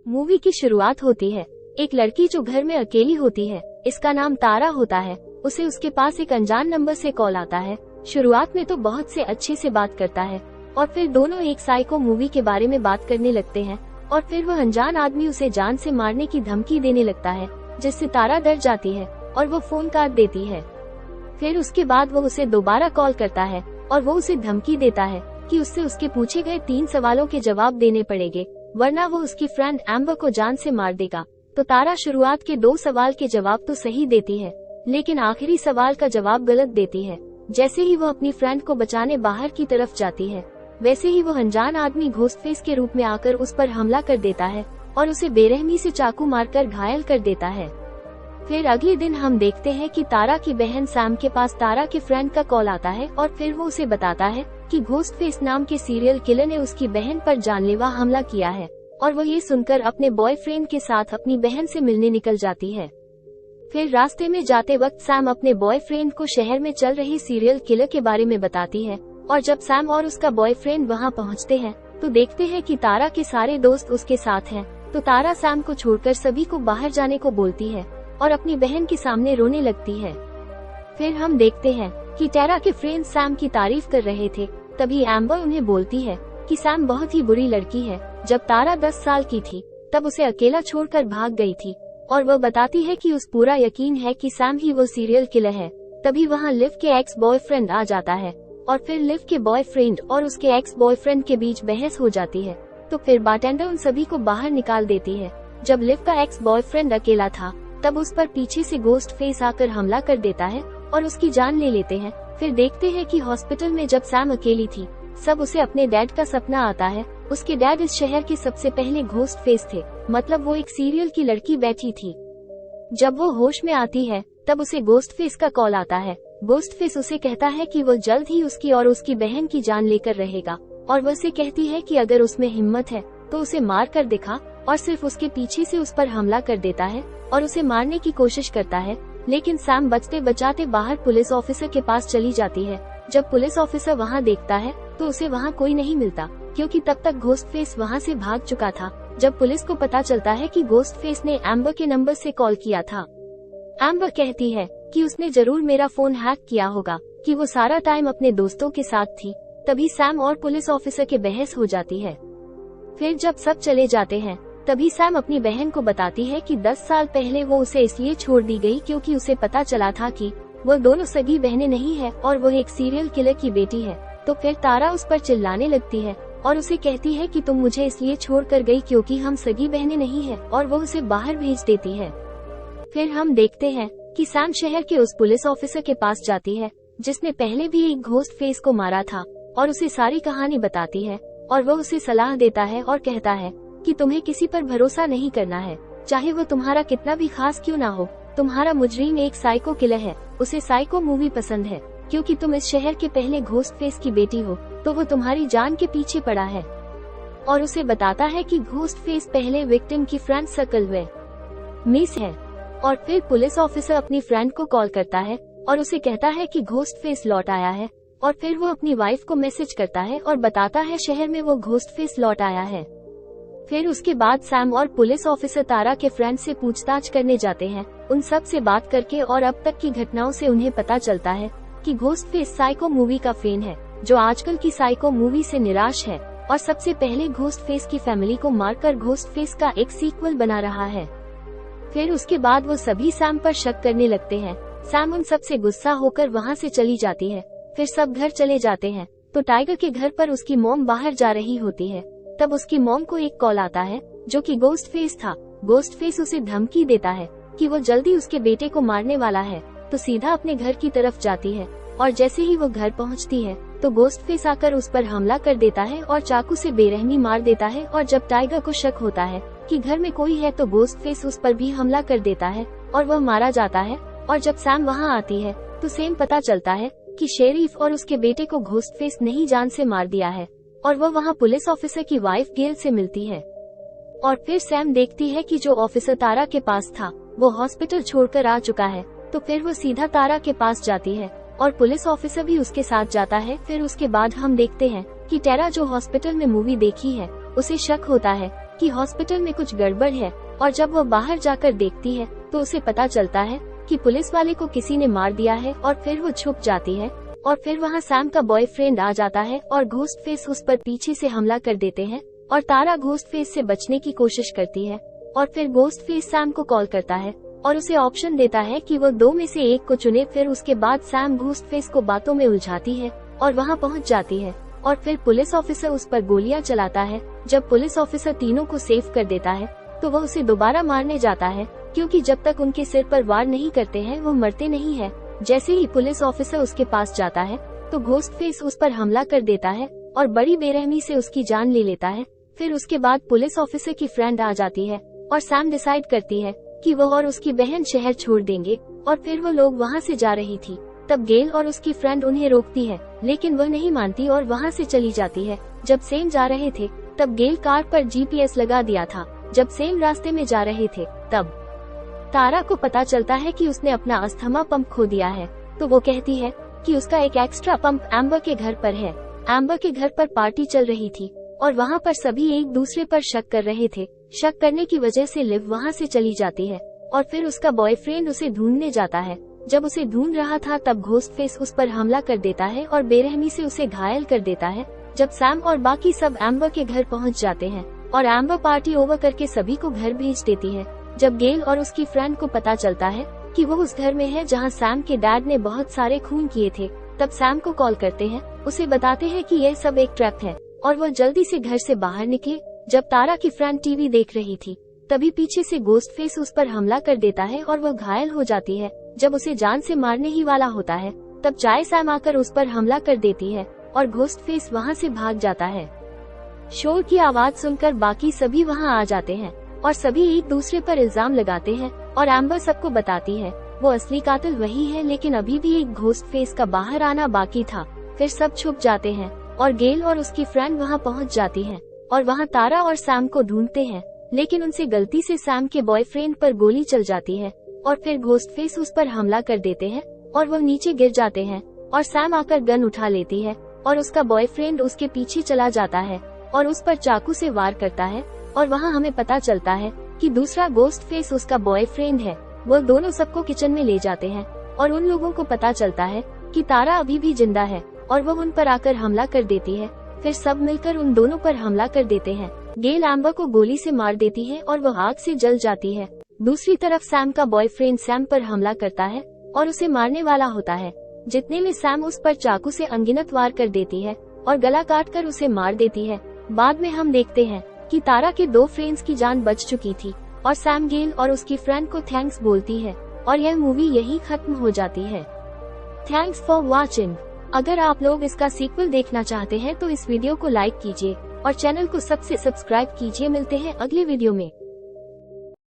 Movie की शुरुआत होती है। एक लड़की जो घर में अकेली होती है, इसका नाम तारा होता है। उसे उसके पास एक अनजान नंबर से कॉल आता है। शुरुआत में तो बहुत से अच्छे से बात करता है और फिर दोनों एक साइको मूवी के बारे में बात करने लगते हैं और फिर वह अनजान आदमी उसे जान से मारने की धमकी देने लगता है, जिससे तारा डर जाती है और वो फोन काट देती है। फिर उसके बाद वो उसे दोबारा कॉल करता है और वो उसे धमकी देता है कि उससे उसके पूछे गए 3 सवालों के जवाब देने पड़ेंगे, वरना वो उसकी फ्रेंड एम्बर को जान से मार देगा। तो तारा शुरुआत के 2 सवाल के जवाब तो सही देती है, लेकिन आखिरी सवाल का जवाब गलत देती है। जैसे ही वो अपनी फ्रेंड को बचाने बाहर की तरफ जाती है, वैसे ही वो अनजान आदमी घोस्टफेस के रूप में आकर उस पर हमला कर देता है और उसे बेरहमी से चाकू मारकर घायल कर देता है। फिर अगले दिन हम देखते हैं कि तारा की बहन सैम के पास तारा के फ्रेंड का कॉल आता है और फिर वो उसे बताता है कि घोस्टफेस नाम के सीरियल किलर ने उसकी बहन पर जानलेवा हमला किया है और वो ये सुनकर अपने बॉयफ्रेंड के साथ अपनी बहन से मिलने निकल जाती है। फिर रास्ते में जाते वक्त सैम अपने बॉयफ्रेंड को शहर में चल रही सीरियल किलर के बारे में बताती है और जब सैम और उसका बॉयफ्रेंड वहां पहुंचते हैं तो देखते हैं कि तारा के सारे दोस्त उसके साथ हैं। तो तारा सैम को छोड़कर सभी को बाहर जाने को बोलती है और अपनी बहन के सामने रोने लगती है। फिर हम देखते हैं कि तारा के फ्रेंड्स सैम की तारीफ कर रहे थे। तभी एम्बर उन्हें बोलती है कि सैम बहुत ही बुरी लड़की है। जब तारा 10 साल की थी तब उसे अकेला छोड़कर भाग गई थी और वह बताती है कि उस पूरा यकीन है कि सैम ही वो सीरियल किलर है। तभी वहाँ लिव के एक्स बॉयफ्रेंड आ जाता है और फिर लिव के बॉयफ्रेंड और उसके एक्स बॉयफ्रेंड के बीच बहस हो जाती है। तो फिर बारटेंडर उन सभी को बाहर निकाल देती है। जब लिव का एक्स बॉयफ्रेंड अकेला था तब उस पर पीछे से घोस्टफेस आकर हमला कर देता है और उसकी जान ले लेते हैं। फिर देखते हैं कि हॉस्पिटल में जब सैम अकेली थी सब उसे अपने डैड का सपना आता है। उसके डैड इस शहर के सबसे पहले घोस्टफेस थे, मतलब वो एक सीरियल की लड़की बैठी थी। जब वो होश में आती है तब उसे घोस्टफेस का कॉल आता है। घोस्टफेस उसे कहता है कि वो जल्द ही उसकी और उसकी बहन की जान लेकर रहेगा और वो उसे कहती है कि अगर उसमें हिम्मत है तो उसे मार कर दिखा, और सिर्फ उसके पीछे से उस पर हमला कर देता है और उसे मारने की कोशिश करता है। लेकिन सैम बचते बचाते बाहर पुलिस ऑफिसर के पास चली जाती है। जब पुलिस ऑफिसर वहां देखता है तो उसे वहां कोई नहीं मिलता, क्योंकि तब तक घोस्टफेस वहां से भाग चुका था। जब पुलिस को पता चलता है कि घोस्टफेस ने एम्बर के नंबर से कॉल किया था, एम्बर कहती है कि उसने जरूर मेरा फोन हैक किया होगा, कि वो सारा टाइम अपने दोस्तों के साथ थी। तभी सैम और पुलिस ऑफिसर के बहस हो जाती है। फिर जब सब चले जाते हैं तभी सैम अपनी बहन को बताती है कि 10 साल पहले वो उसे इसलिए छोड़ दी गई क्योंकि उसे पता चला था कि वो दोनों सगी बहनें नहीं है और वो एक सीरियल किलर की बेटी है। तो फिर तारा उस पर चिल्लाने लगती है और उसे कहती है कि तुम मुझे इसलिए छोड़ कर गई क्योंकि हम सगी बहनें नहीं है, और वो उसे बाहर भेज देती है। फिर हम देखते हैं कि सैम शहर के उस पुलिस ऑफिसर के पास जाती है जिसने पहले भी एक घोस्टफेस को मारा था और उसे सारी कहानी बताती है और वो उसे सलाह देता है और कहता है कि तुम्हें किसी पर भरोसा नहीं करना है, चाहे वो तुम्हारा कितना भी खास क्यों ना हो। तुम्हारा मुजरिम एक साइको किलर है, उसे साइको मूवी पसंद है क्योंकि तुम इस शहर के पहले घोस्टफेस की बेटी हो, तो वो तुम्हारी जान के पीछे पड़ा है। और उसे बताता है कि घोस्टफेस पहले विक्टिम की फ्रेंड सर्कल में मिस है। और फिर पुलिस ऑफिसर अपनी फ्रेंड को कॉल करता है और उसे कहता है कि घोस्टफेस लौट आया है, और फिर वो अपनी वाइफ को मैसेज करता है और बताता है शहर में वो घोस्टफेस लौट आया है। फिर उसके बाद सैम और पुलिस ऑफिसर तारा के फ्रेंड से पूछताछ करने जाते हैं। उन सब से बात करके और अब तक की घटनाओं से उन्हें पता चलता है कि घोस्टफेस साइको मूवी का फैन है, जो आजकल की साइको मूवी से निराश है और सबसे पहले घोस्टफेस की फैमिली को मारकर घोस्टफेस का एक सीक्वल बना रहा है। फिर उसके बाद वो सभी सैम पर शक करने लगते हैं। सैम उन सब से गुस्सा होकर वहाँ से चली जाती है। फिर सब घर चले जाते हैं तो टाइगर के घर पर उसकी मॉम बाहर जा रही होती है। तब उसकी मॉम को एक कॉल आता है जो कि घोस्टफेस था। घोस्टफेस उसे धमकी देता है कि वो जल्दी उसके बेटे को मारने वाला है, तो सीधा अपने घर की तरफ जाती है और जैसे ही वो घर पहुंचती है तो घोस्टफेस आकर उस पर हमला कर देता है और चाकू से बेरहमी मार देता है। और जब टाइगर को शक होता है कि घर में कोई है तो घोस्टफेस उस पर भी हमला कर देता है और वह मारा जाता है। और जब सैम वहाँ आती है तो सैम पता चलता है कि शेरीफ और उसके बेटे को घोस्टफेस ने ही जान से मार दिया है, और वह वहाँ पुलिस ऑफिसर की वाइफ गेल से मिलती है। और फिर सैम देखती है कि जो ऑफिसर तारा के पास था वो हॉस्पिटल छोड़कर आ चुका है। तो फिर वो सीधा तारा के पास जाती है और पुलिस ऑफिसर भी उसके साथ जाता है। फिर उसके बाद हम देखते हैं कि तारा जो हॉस्पिटल में मूवी देखी है उसे शक होता है कि हॉस्पिटल में कुछ गड़बड़ है, और जब वह बाहर जाकर देखती है तो उसे पता चलता है कि पुलिस वाले को किसी ने मार दिया है। और फिर वो छुप जाती है और फिर वहाँ सैम का बॉयफ्रेंड आ जाता है और घोस्ट फेस उस पर पीछे से हमला कर देते हैं और तारा घोस्ट फेस से बचने की कोशिश करती है। और फिर घोस्ट फेस सैम को कॉल करता है और उसे ऑप्शन देता है कि वो दो में से एक को चुने। फिर उसके बाद सैम घोस्ट फेस को बातों में उलझाती है और वहाँ पहुँच जाती है और फिर पुलिस ऑफिसर उस पर गोलियां चलाता है। जब पुलिस ऑफिसर तीनों को सेव कर देता है तो वह उसे दोबारा मारने जाता है, क्योंकि जब तक उनके सिर पर वार नहीं करते हैं वो मरते नहीं है। जैसे ही पुलिस ऑफिसर उसके पास जाता है तो घोस्ट फेस उस पर हमला कर देता है और बड़ी बेरहमी से उसकी जान ले लेता है। फिर उसके बाद पुलिस ऑफिसर की फ्रेंड आ जाती है और सैम डिसाइड करती है कि वो और उसकी बहन शहर छोड़ देंगे और फिर वो लोग वहाँ से जा रही थी। तब गेल और उसकी फ्रेंड उन्हें रोकती है, लेकिन वह नहीं मानती और वहाँ से चली जाती है। जब सेम जा रहे थे तब गेल कार पर जीपीएस लगा दिया था। जब सेम रास्ते में जा रहे थे तब तारा को पता चलता है कि उसने अपना अस्थमा पंप खो दिया है। तो वो कहती है कि उसका एक एक्स्ट्रा पंप एम्बर के घर पर है। एम्बर के घर पर पार्टी चल रही थी और वहाँ पर सभी एक दूसरे पर शक कर रहे थे। शक करने की वजह से लिव वहाँ से चली जाती है और फिर उसका बॉयफ्रेंड उसे ढूंढने जाता है। जब उसे ढूंढ रहा था तब घोस्ट फेस उस पर हमला कर देता है और बेरहमी से उसे घायल कर देता है। जब सैम और बाकी सब एम्बर के घर पहुंच जाते हैं और एम्बर पार्टी ओवर करके सभी को घर भेज देती है। जब गेल और उसकी फ्रेंड को पता चलता है कि वो उस घर में है जहां सैम के डैड ने बहुत सारे खून किए थे, तब सैम को कॉल करते हैं। उसे बताते हैं कि यह सब एक ट्रैप है और वो जल्दी से घर से बाहर निकले। जब तारा की फ्रेंड टीवी देख रही थी तभी पीछे से घोस्ट फेस उस पर हमला कर देता है और वह घायल हो जाती है। जब उसे जान से मारने ही वाला होता है तब चाय सैम आकर उस पर हमला कर देती है और घोस्ट फेस वहाँ से भाग जाता है। शोर की आवाज सुनकर बाकी सभी वहाँ आ जाते हैं और सभी एक दूसरे पर इल्जाम लगाते हैं और एम्बर सबको बताती है वो असली कातिल वही है, लेकिन अभी भी एक घोस्ट फेस का बाहर आना बाकी था। फिर सब छुप जाते हैं और गेल और उसकी फ्रेंड वहाँ पहुँच जाती है और वहाँ तारा और सैम को ढूंढते हैं, लेकिन उनसे गलती से सैम के बॉयफ्रेंड पर गोली चल जाती है और फिर घोस्ट फेस उस पर हमला कर देते हैं और वो नीचे गिर जाते हैं और सैम आकर गन उठा लेती है और उसका बॉयफ्रेंड उसके पीछे चला जाता है और उस पर चाकू से वार करता है। और वहाँ हमें पता चलता है कि दूसरा घोस्ट फेस उसका बॉयफ्रेंड है। वो दोनों सबको किचन में ले जाते हैं और उन लोगों को पता चलता है कि तारा अभी भी जिंदा है और वो उन पर आकर हमला कर देती है। फिर सब मिलकर उन दोनों पर हमला कर देते हैं। गेल एम्बर को गोली से मार देती है और वह आग से जल जाती है। दूसरी तरफ सैम का बॉयफ्रेंड सैम पर हमला करता है और उसे मारने वाला होता है। जितने में सैम उस पर चाकू से अनगिनत वार कर देती है और गला काट कर उसे मार देती है। बाद में हम देखते हैं कि तारा के दो फ्रेंड्स की जान बच चुकी थी और सैम गेल और उसकी फ्रेंड को थैंक्स बोलती है और यह मूवी यही खत्म हो जाती है। Thanks for watching. अगर आप लोग इसका सीक्वल देखना चाहते हैं तो इस वीडियो को लाइक कीजिए और चैनल को सबसे सब्सक्राइब कीजिए। मिलते हैं अगले वीडियो में।